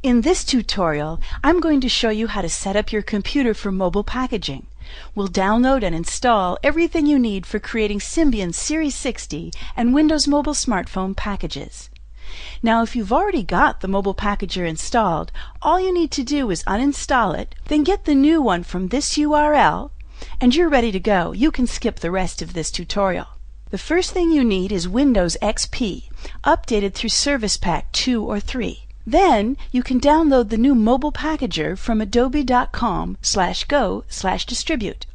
In this tutorial, I'm going to show you how to set up your computer for mobile packaging. We'll download and install everything you need for creating Symbian Series 60 and Windows Mobile Smartphone packages. Now, if you've already got the mobile packager installed, all you need to do is uninstall it, then get the new one from this URL, and you're ready to go. You can skip the rest of this tutorial. The first thing you need is Windows XP, updated through Service Pack 2 or 3. Then you can download the new mobile packager from adobe.com/go/distribute.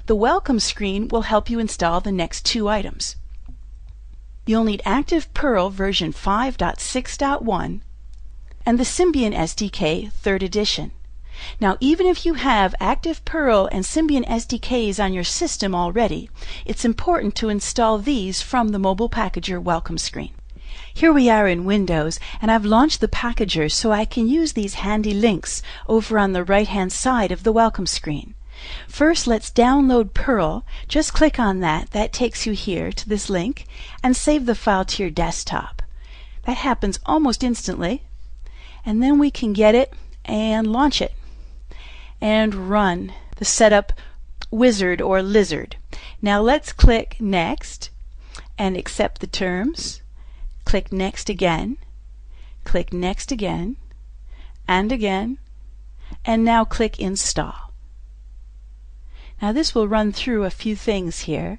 The welcome screen will help you install the next two items. You'll need Active Perl version 5.6.1 and the Symbian SDK 3rd edition. Now, even if you have Active Perl and Symbian SDKs on your system already, it's important to install these from the mobile packager welcome screen. Here we are in Windows, and I've launched the packager so I can use these handy links over on the right-hand side of the welcome screen. First, let's download Perl. Just click on that. That takes you here to this link, and save the file to your desktop. That happens almost instantly, and then we can get it and launch it and run the setup wizard or lizard. Now let's click Next and accept the terms. Click Next again, click Next again, and again, and now click Install. Now this will run through a few things here.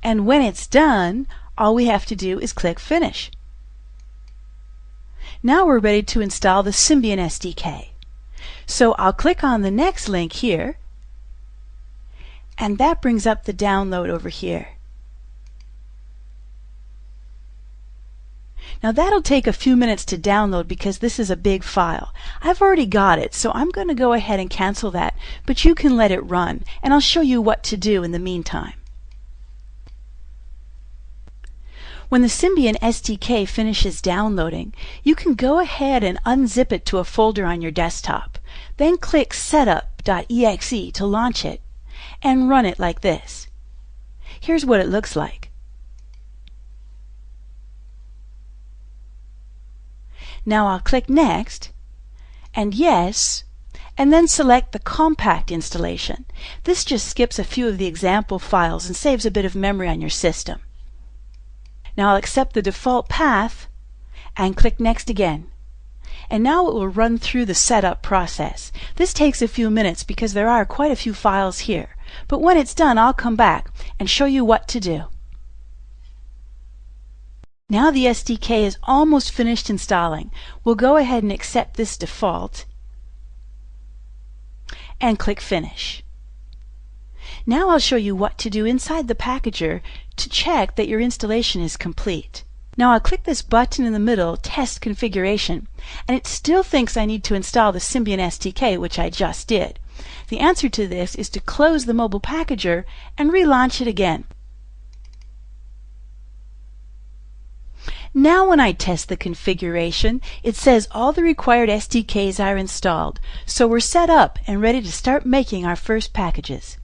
And when it's done, all we have to do is click Finish. Now we're ready to install the Symbian SDK. So I'll click on the next link here, and that brings up the download over here. Now that'll take a few minutes to download because this is a big file. I've already got it, so I'm going to go ahead and cancel that, but you can let it run, and I'll show you what to do in the meantime. When the Symbian SDK finishes downloading, you can go ahead and unzip it to a folder on your desktop. Then click setup.exe to launch it, and run it like this. Here's what it looks like. Now I'll click Next and Yes, and then select the compact installation. This just skips a few of the example files and saves a bit of memory on your system. Now I'll accept the default path and click Next again. And now it will run through the setup process. This takes a few minutes because there are quite a few files here. But when it's done, I'll come back and show you what to do. Now the SDK is almost finished installing. We'll go ahead and accept this default and click Finish. Now I'll show you what to do inside the packager to check that your installation is complete. Now I'll click this button in the middle, Test Configuration, and it still thinks I need to install the Symbian SDK, which I just did. The answer to this is to close the mobile packager and relaunch it again. Now when I test the configuration, it says all the required SDKs are installed, so we're set up and ready to start making our first packages.